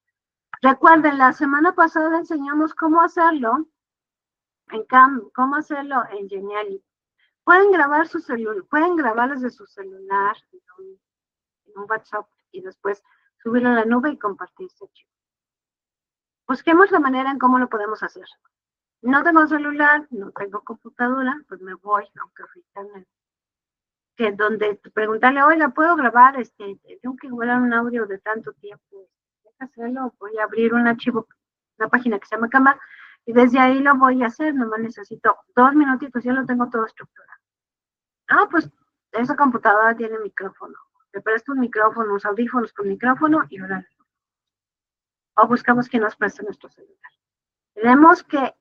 Recuerden, la semana pasada enseñamos cómo hacerlo cómo hacerlo en Geniali. Pueden grabar su celular, pueden grabar desde su celular en un WhatsApp y después subirlo a la nube y compartir ese archivo. Busquemos la manera en cómo lo podemos hacer. No tengo celular, no tengo computadora, pues me voy, aunque ahorita que donde preguntarle, oiga, ¿puedo grabar? Tengo que guardar un audio de tanto tiempo. Deja hacerlo, voy a abrir un archivo, una página que se llama Canva, y desde ahí lo voy a hacer, nomás necesito 2 minutitos, ya lo tengo todo estructurado. Pues esa computadora tiene micrófono. Le presto un micrófono, unos audífonos con micrófono y ahora. O buscamos quien nos preste nuestro celular. Tenemos que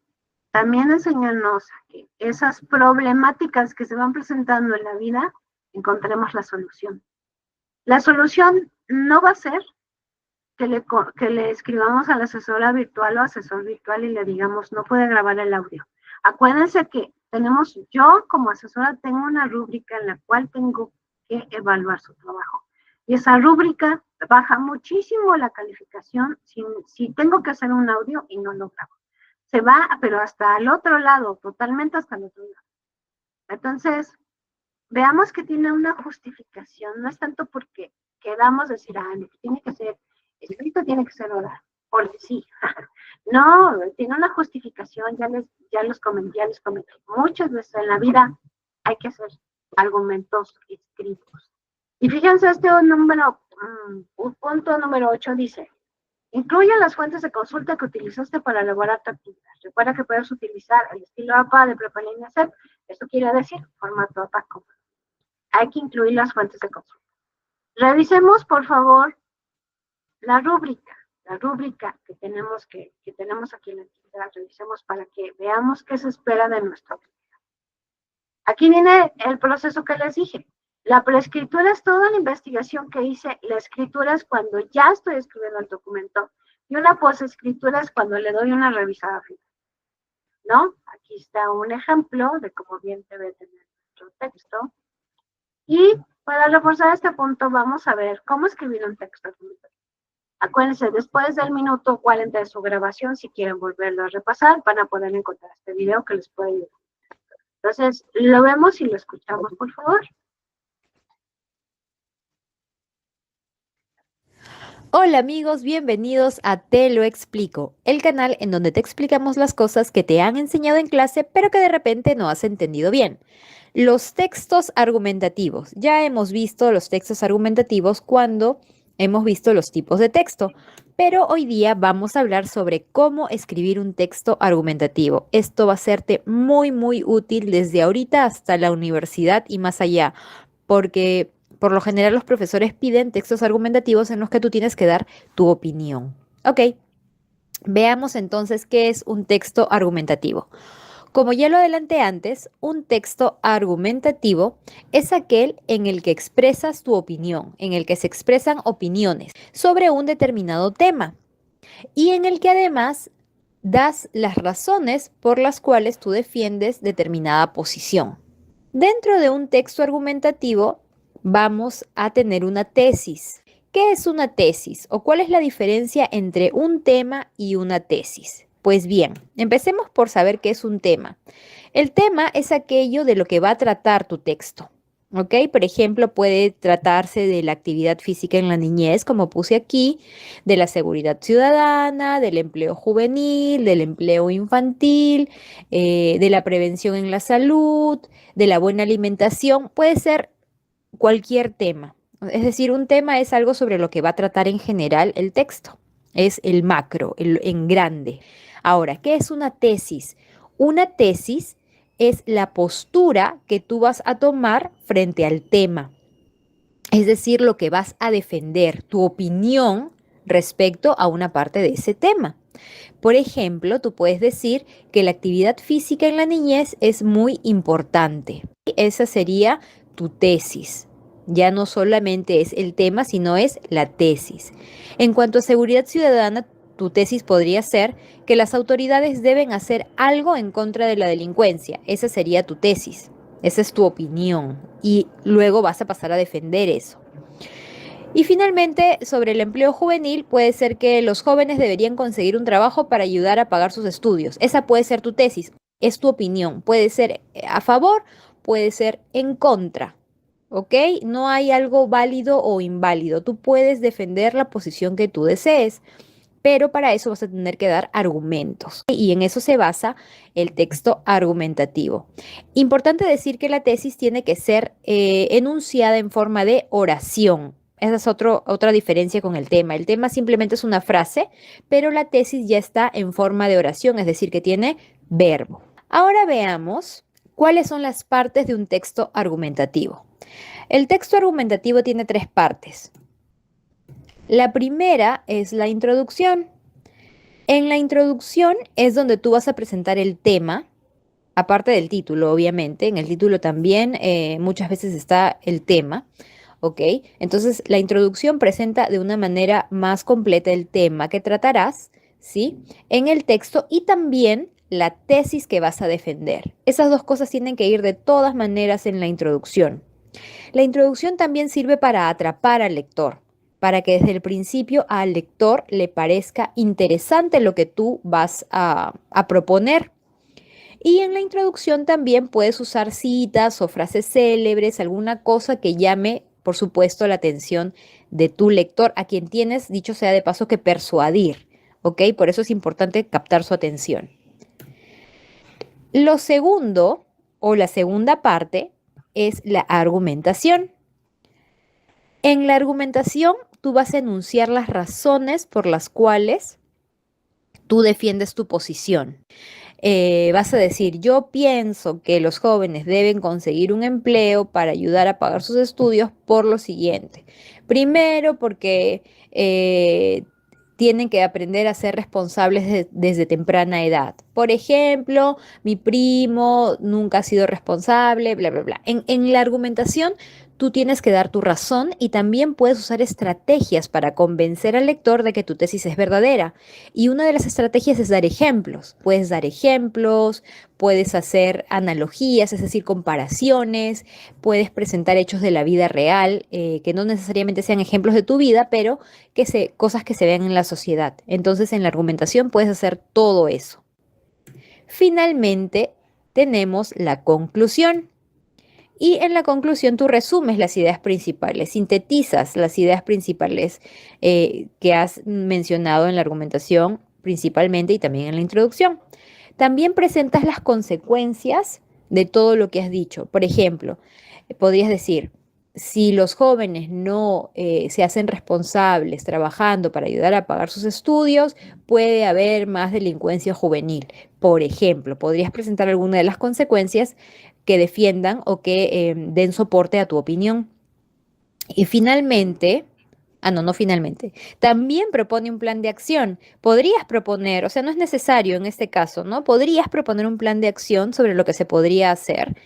también enseñarnos que esas problemáticas que se van presentando en la vida, encontremos la solución. La solución no va a ser que le escribamos a la asesora virtual o asesor virtual y le digamos, no puede grabar el audio. Acuérdense que yo como asesora tengo una rúbrica en la cual tengo que evaluar su trabajo. Y esa rúbrica baja muchísimo la calificación si tengo que hacer un audio y no lo grabo. Se va, pero hasta el otro lado, totalmente hasta el otro lado. Entonces, veamos que tiene una justificación, no es tanto porque queramos decir, tiene que ser escrito, tiene que ser oral, porque sí. No, tiene una justificación, ya les comenté. Muchas veces en la vida hay que hacer argumentos escritos. Y fíjense, punto número 8 dice, incluye las fuentes de consulta que utilizaste para elaborar tu actividad. Recuerda que puedes utilizar el estilo APA de Prepa Línea CEP. Esto quiere decir formato APA. Hay que incluir las fuentes de consulta. Revisemos, por favor, la rúbrica que tenemos aquí en la actividad. Revisemos para que veamos qué se espera de nuestra actividad. Aquí viene el proceso que les dije. La preescritura es toda la investigación que hice. La escritura es cuando ya estoy escribiendo el documento. Y una posescritura es cuando le doy una revisada final. ¿No? Aquí está un ejemplo de cómo bien debe tener nuestro texto. Y para reforzar este punto, vamos a ver cómo escribir un texto. Acuérdense, después del minuto 40 de su grabación, si quieren volverlo a repasar, van a poder encontrar este video que les puede ayudar. Entonces, lo vemos y lo escuchamos, por favor. Hola amigos, bienvenidos a Te lo explico, el canal en donde te explicamos las cosas que te han enseñado en clase pero que de repente no has entendido bien. Los textos argumentativos. Ya hemos visto los textos argumentativos cuando hemos visto los tipos de texto, pero hoy día vamos a hablar sobre cómo escribir un texto argumentativo. Esto va a serte muy útil desde ahorita hasta la universidad y más allá, porque por lo general los profesores piden textos argumentativos en los que tú tienes que dar tu opinión. Ok, veamos entonces qué es un texto argumentativo. Como ya lo adelanté antes, un texto argumentativo es aquel en el que expresas tu opinión, en el que se expresan opiniones sobre un determinado tema y en el que además das las razones por las cuales tú defiendes determinada posición. Dentro de un texto argumentativo vamos a tener una tesis. ¿Qué es una tesis o cuál es la diferencia entre un tema y una tesis? Pues bien, empecemos por saber qué es un tema. El tema es aquello de lo que va a tratar tu texto. ¿Ok? Por ejemplo, puede tratarse de la actividad física en la niñez, como puse aquí, de la seguridad ciudadana, del empleo juvenil, del empleo infantil, de la prevención en la salud, de la buena alimentación. Puede ser cualquier tema. Es decir, un tema es algo sobre lo que va a tratar en general el texto. Es el macro, en grande. Ahora, ¿qué es una tesis? Una tesis es la postura que tú vas a tomar frente al tema. Es decir, lo que vas a defender, tu opinión respecto a una parte de ese tema. Por ejemplo, tú puedes decir que la actividad física en la niñez es muy importante. Esa sería tu tesis. Ya no solamente es el tema, sino es la tesis. En cuanto a seguridad ciudadana, tu tesis podría ser que las autoridades deben hacer algo en contra de la delincuencia. Esa sería tu tesis. Esa es tu opinión. Y luego vas a pasar a defender eso. Y finalmente, sobre el empleo juvenil, puede ser que los jóvenes deberían conseguir un trabajo para ayudar a pagar sus estudios. Esa puede ser tu tesis, es tu opinión. Puede ser a favor, puede ser en contra. ¿Ok? No hay algo válido o inválido. Tú puedes defender la posición que tú desees, pero para eso vas a tener que dar argumentos. Y en eso se basa el texto argumentativo. Importante decir que la tesis tiene que ser enunciada en forma de oración. Esa es otra diferencia con el tema. El tema simplemente es una frase, pero la tesis ya está en forma de oración, es decir, que tiene verbo. Ahora veamos cuáles son las partes de un texto argumentativo. El texto argumentativo tiene tres partes. La primera es la introducción. En la introducción es donde tú vas a presentar el tema, aparte del título, obviamente. En el título también muchas veces está el tema. ¿Ok? Entonces, la introducción presenta de una manera más completa el tema que tratarás, ¿sí? En el texto y también la tesis que vas a defender. Esas dos cosas tienen que ir de todas maneras en la introducción. La introducción también sirve para atrapar al lector, para que desde el principio al lector le parezca interesante lo que tú vas a proponer. Y en la introducción también puedes usar citas o frases célebres, alguna cosa que llame, por supuesto, la atención de tu lector, a quien tienes, dicho sea de paso, que persuadir, ¿ok? Por eso es importante captar su atención. Lo segundo, o la segunda parte, es la argumentación. En la argumentación, tú vas a enunciar las razones por las cuales tú defiendes tu posición. Vas a decir, yo pienso que los jóvenes deben conseguir un empleo para ayudar a pagar sus estudios por lo siguiente. Primero, porque tienen que aprender a ser responsables desde temprana edad. Por ejemplo, mi primo nunca ha sido responsable, bla, bla, bla. En la argumentación, tú tienes que dar tu razón y también puedes usar estrategias para convencer al lector de que tu tesis es verdadera. Y una de las estrategias es dar ejemplos. Puedes dar ejemplos, puedes hacer analogías, es decir, comparaciones, puedes presentar hechos de la vida real, que no necesariamente sean ejemplos de tu vida, pero cosas que se vean en la sociedad. Entonces, en la argumentación puedes hacer todo eso. Finalmente, tenemos la conclusión. Y en la conclusión tú resumes las ideas principales, sintetizas las ideas principales que has mencionado en la argumentación principalmente y también en la introducción. También presentas las consecuencias de todo lo que has dicho. Por ejemplo, podrías decir, si los jóvenes no se hacen responsables trabajando para ayudar a pagar sus estudios, puede haber más delincuencia juvenil. Por ejemplo, podrías presentar alguna de las consecuencias que defiendan o que den soporte a tu opinión. Y finalmente, no finalmente, también propone un plan de acción. Podrías proponer, o sea, no es necesario en este caso, ¿no? Podrías proponer un plan de acción sobre lo que se podría hacer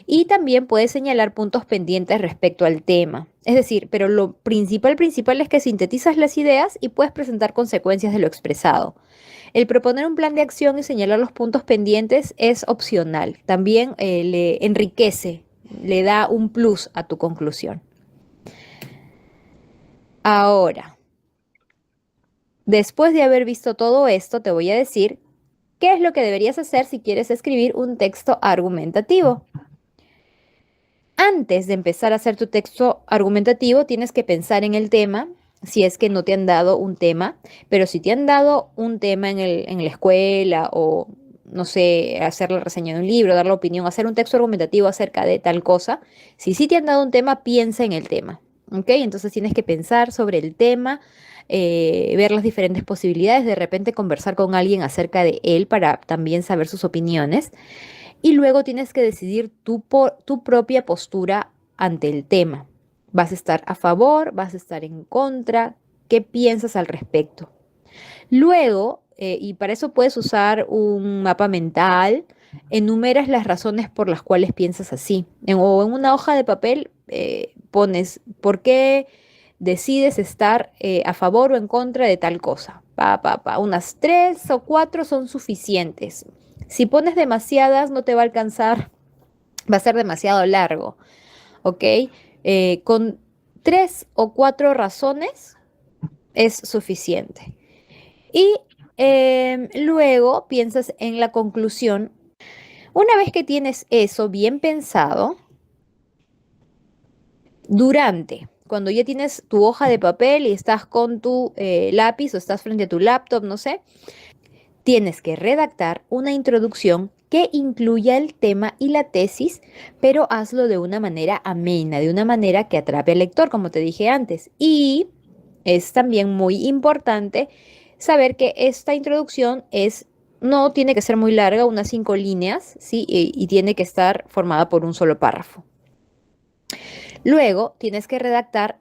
y también puedes señalar puntos pendientes respecto al tema. Es decir, pero lo principal es que sintetizas las ideas y puedes presentar consecuencias de lo expresado. El proponer un plan de acción y señalar los puntos pendientes es opcional. También le enriquece, le da un plus a tu conclusión. Ahora, después de haber visto todo esto, te voy a decir qué es lo que deberías hacer si quieres escribir un texto argumentativo. Antes de empezar a hacer tu texto argumentativo, tienes que pensar en el tema, si es que no te han dado un tema, pero si te han dado un tema en la escuela o, no sé, hacer la reseña de un libro, dar la opinión, hacer un texto argumentativo acerca de tal cosa, si sí te han dado un tema, piensa en el tema, ¿ok? Entonces tienes que pensar sobre el tema, ver las diferentes posibilidades, de repente conversar con alguien acerca de él para también saber sus opiniones y luego tienes que decidir tu propia postura ante el tema. ¿Vas a estar a favor? ¿Vas a estar en contra? ¿Qué piensas al respecto? Luego, y para eso puedes usar un mapa mental, enumeras las razones por las cuales piensas así. O en una hoja de papel pones por qué decides estar a favor o en contra de tal cosa. Unas 3 o 4 son suficientes. Si pones demasiadas, no te va a alcanzar, va a ser demasiado largo, ¿ok? Con 3 o 4 razones es suficiente. Y luego piensas en la conclusión. Una vez que tienes eso bien pensado, cuando ya tienes tu hoja de papel y estás con tu lápiz o estás frente a tu laptop, no sé, tienes que redactar una introducción que incluya el tema y la tesis, pero hazlo de una manera amena, de una manera que atrape al lector, como te dije antes. Y es también muy importante saber que esta introducción no tiene que ser muy larga, unas 5 líneas, ¿sí? Y tiene que estar formada por un solo párrafo. Luego tienes que redactar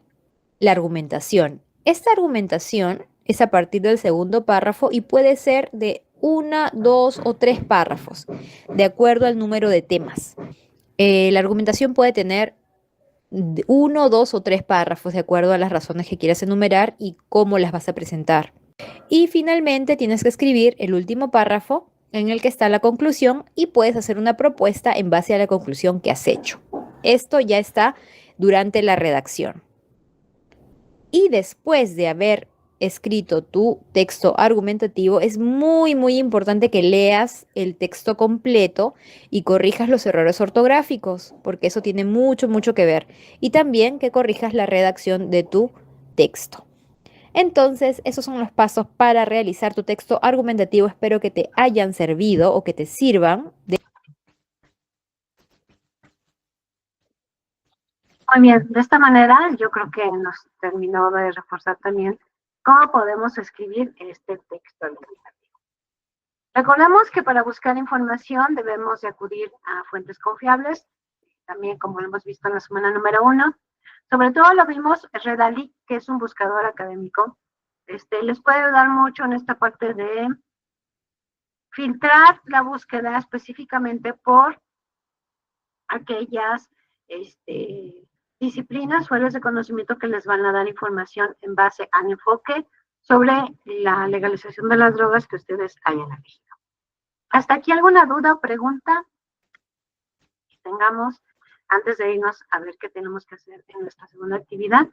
la argumentación. Esta argumentación es a partir del segundo párrafo y puede ser de 1, 2 o 3 párrafos, de acuerdo al número de temas. La argumentación puede tener 1, 2 o 3 párrafos, de acuerdo a las razones que quieras enumerar y cómo las vas a presentar. Y finalmente tienes que escribir el último párrafo en el que está la conclusión y puedes hacer una propuesta en base a la conclusión que has hecho. Esto ya está durante la redacción. Y después de haber escrito tu texto argumentativo, es muy importante que leas el texto completo y corrijas los errores ortográficos, porque eso tiene mucho que ver. Y también que corrijas la redacción de tu texto. Entonces, esos son los pasos para realizar tu texto argumentativo. Espero que te hayan servido o que te sirvan. Muy bien, de esta manera yo creo que nos terminó de reforzar también cómo podemos escribir este texto argumentativo. Recordemos que para buscar información debemos de acudir a fuentes confiables, también como lo hemos visto en la semana número 1. Sobre todo lo vimos Redalyc, que es un buscador académico. Les puede ayudar mucho en esta parte de filtrar la búsqueda específicamente por aquellas disciplinas o áreas de conocimiento que les van a dar información en base al enfoque sobre la legalización de las drogas que ustedes hayan elegido. ¿Hasta aquí alguna duda o pregunta que tengamos antes de irnos a ver qué tenemos que hacer en nuestra segunda actividad?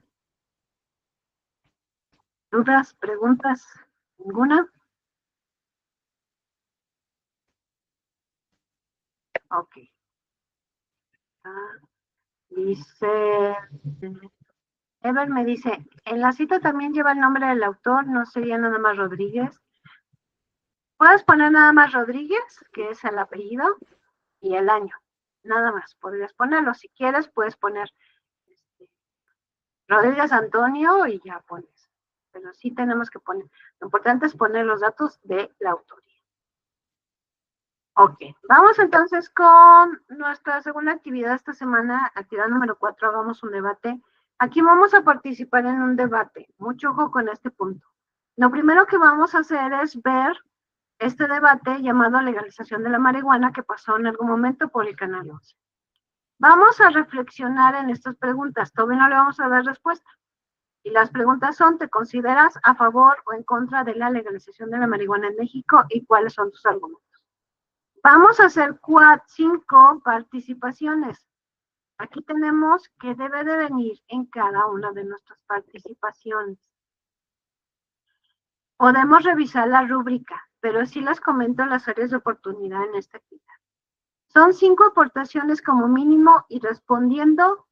¿Dudas, preguntas? ¿Ninguna? Ok. Dice, Ever me dice, en la cita también lleva el nombre del autor, no sería nada más Rodríguez. Puedes poner nada más Rodríguez, que es el apellido, y el año. Nada más, podrías ponerlo. Si quieres, puedes poner Rodríguez Antonio y ya pones. Pero sí tenemos que poner. Lo importante es poner los datos de la autoría. Ok, vamos entonces con nuestra segunda actividad esta semana, actividad número 4, hagamos un debate. Aquí vamos a participar en un debate, mucho ojo con este punto. Lo primero que vamos a hacer es ver este debate llamado legalización de la marihuana que pasó en algún momento por el Canal 11. Vamos a reflexionar en estas preguntas, todavía no le vamos a dar respuesta. Y las preguntas son, ¿te consideras a favor o en contra de la legalización de la marihuana en México y cuáles son tus argumentos? Vamos a hacer 5 participaciones. Aquí tenemos que debe de venir en cada una de nuestras participaciones. Podemos revisar la rúbrica, pero sí les comento las áreas de oportunidad en esta actividad. Son 5 aportaciones como mínimo y respondiendo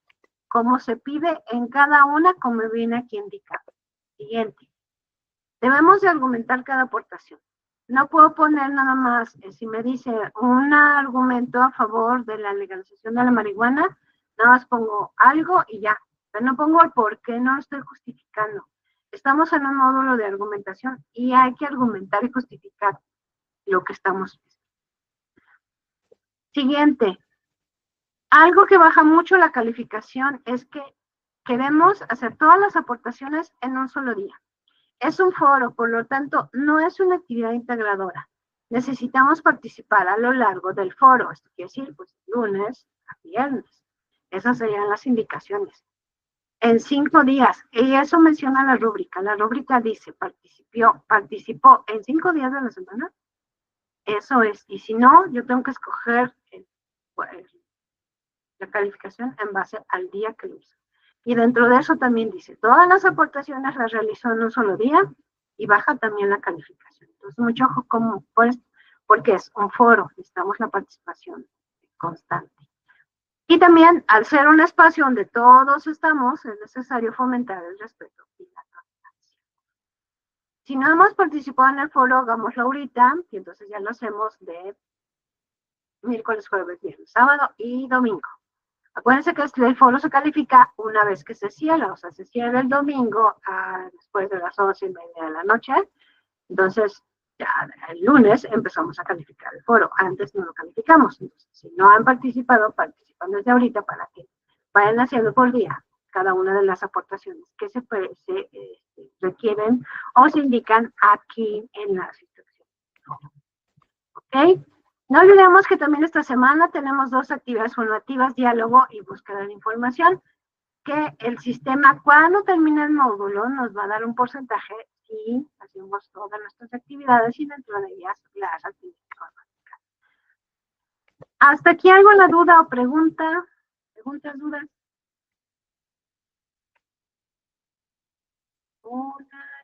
como se pide en cada una, como viene aquí indicado. Siguiente. Debemos de argumentar cada aportación. No puedo poner nada más, si me dice un argumento a favor de la legalización de la marihuana, nada más pongo algo y ya. Pero no pongo el por qué, no lo estoy justificando. Estamos en un módulo de argumentación y hay que argumentar y justificar lo que estamos haciendo. Siguiente. Algo que baja mucho la calificación es que queremos hacer todas las aportaciones en un solo día. Es un foro, por lo tanto, no es una actividad integradora. Necesitamos participar a lo largo del foro, esto quiere decir, pues, lunes a viernes. Esas serían las indicaciones. En 5 días, y eso menciona la rúbrica. La rúbrica dice, participó en 5 días de la semana. Eso es, y si no, yo tengo que escoger la calificación en base al día que lo hizo. Y dentro de eso también dice, todas las aportaciones las realizó en un solo día y baja también la calificación. Entonces, mucho ojo pues, porque es un foro, necesitamos la participación constante. Y también, al ser un espacio donde todos estamos, es necesario fomentar el respeto y la tolerancia. Si no hemos participado en el foro, hagámoslo ahorita, y entonces ya lo hacemos de miércoles, jueves, viernes, sábado y domingo. Acuérdense que el foro se califica una vez que se cierra, o sea, se cierra el domingo después de las 11:30 de la noche. Entonces, ya el lunes empezamos a calificar el foro. Antes no lo calificamos. Entonces, si no han participado, participan desde ahorita para que vayan haciendo por día cada una de las aportaciones que se requieren o se indican aquí en las instrucciones. ¿Ok? No olvidemos que también esta semana tenemos 2 actividades formativas, diálogo y búsqueda de información, que el sistema, cuando termine el módulo, nos va a dar un porcentaje si hacemos todas nuestras actividades y dentro de ellas las actividades formativas. ¿Hasta aquí alguna duda o pregunta? ¿Preguntas, dudas?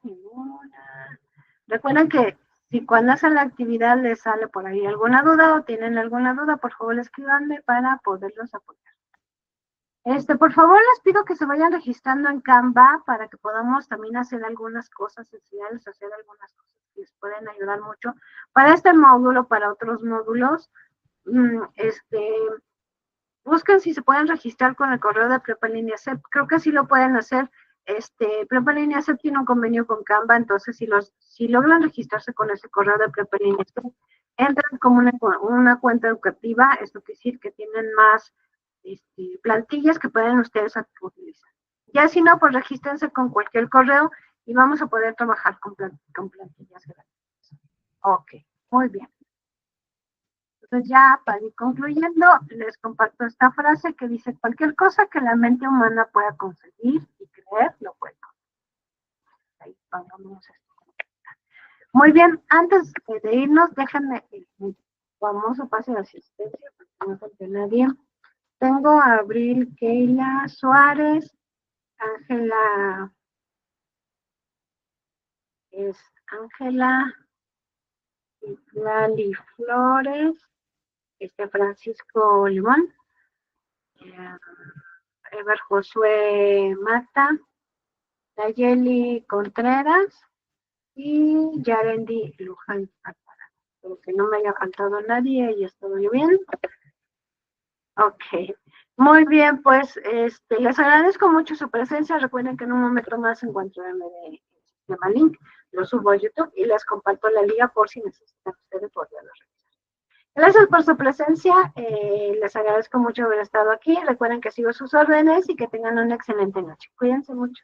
Ninguna. Recuerden que si cuando hacen la actividad les sale por ahí alguna duda o tienen alguna duda, por favor escríbanme para poderlos apoyar. Por favor les pido que se vayan registrando en Canva para que podamos también hacer algunas cosas, enseñarles a hacer algunas cosas que les pueden ayudar mucho para este módulo, para otros módulos. Busquen si se pueden registrar con el correo de Prepa en Línea CEP. Creo que sí lo pueden hacer. Prepa en Línea CEP tiene un convenio con Canva, entonces si logran registrarse con ese correo de Prepa en Línea CEP, entran como una cuenta educativa, esto quiere decir que tienen más plantillas que pueden ustedes utilizar. Ya si no, pues regístrense con cualquier correo y vamos a poder trabajar con plantillas gratuitas. Ok, muy bien. Entonces ya para ir concluyendo, les comparto esta frase que dice, cualquier cosa que la mente humana pueda conseguir y creer, lo puede conseguir. Ahí pongamos esto. Muy bien, antes de irnos, déjenme el famoso pase de asistencia, porque no falta nadie. Tengo a Abril, Keila Suárez, Ángela, Ángela Lali Flores, Francisco Limón, Ever Josué Mata, Nayeli Contreras y Yarendi Luján. Pero que no me haya faltado nadie y estoy bien. Ok, muy bien, pues les agradezco mucho su presencia. Recuerden que en un momento más encuentro el sistema link, lo subo a YouTube y les comparto la liga por si necesitan ustedes volverlo a revisar. Gracias por su presencia, les agradezco mucho haber estado aquí. Recuerden que sigo sus órdenes y que tengan una excelente noche. Cuídense mucho.